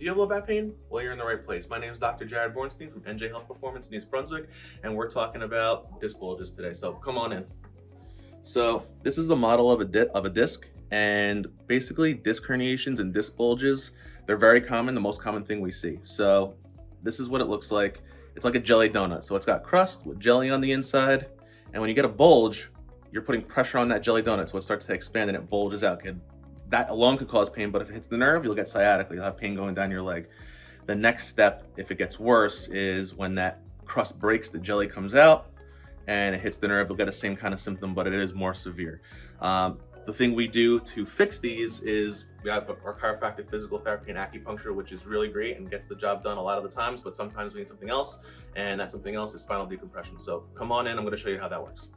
Do you have low back pain? Well, you're in the right place. My name is Dr. Jared Bornstein from NJ Health Performance in East Brunswick, and we're talking about disc bulges today. So come on in. So this is the model of a disc, and basically disc herniations and disc bulges, they're very common, the most common thing we see. So this is what it looks like. It's like a jelly donut. So it's got crust with jelly on the inside, and when you get a bulge, you're putting pressure on that jelly donut, so it starts to expand and it bulges out. That alone could cause pain, but if it hits the nerve, you'll get sciatica. You'll have pain going down your leg. The next step, if it gets worse, is when that crust breaks, the jelly comes out and it hits the nerve, you'll get the same kind of symptom, but it is more severe. The thing we do to fix these is we have our chiropractic, physical therapy, and acupuncture, which is really great and gets the job done a lot of the times, but sometimes we need something else, and that something else is spinal decompression. So come on in, I'm gonna show you how that works.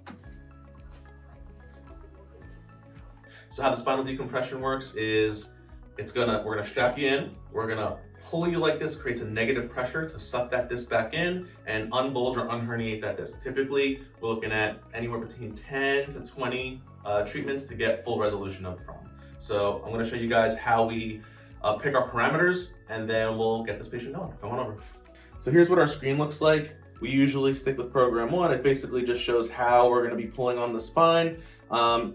So how the spinal decompression works is we're gonna strap you in, we're gonna pull you like this, creates a negative pressure to suck that disc back in and unbulge or unherniate that disc. Typically, we're looking at anywhere between 10 to 20 treatments to get full resolution of the problem. So I'm gonna show you guys how we pick our parameters, and then we'll get this patient going. Come on over. So here's what our screen looks like. We usually stick with program 1. It basically just shows how we're gonna be pulling on the spine.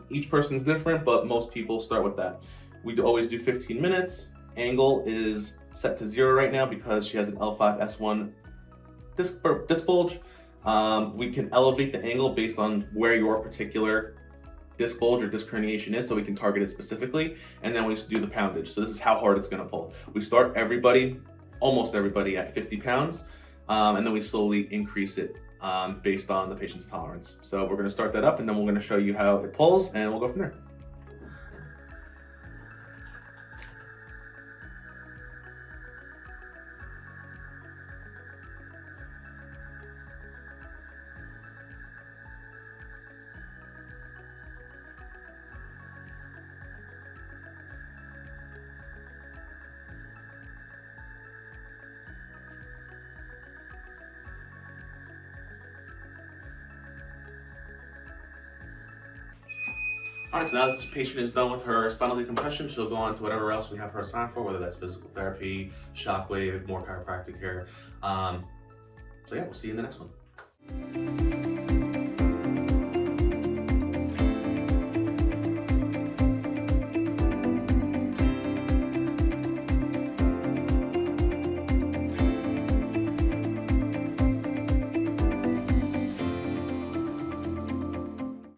Each person's different, but most people start with that. We always do 15 minutes. Angle is set to 0 right now because she has an L5-S1 disc bulge. We can elevate the angle based on where your particular disc bulge or disc herniation is, so we can target it specifically, and then we just do the poundage. So this is how hard it's gonna pull. We start almost everybody at 50 pounds, and then we slowly increase it based on the patient's tolerance. So we're gonna start that up, and then we're gonna show you how it pulls, and we'll go from there. All right, so now that this patient is done with her spinal decompression, she'll go on to whatever else we have her assigned for, whether that's physical therapy, shockwave, more chiropractic care. So yeah, we'll see you in the next one.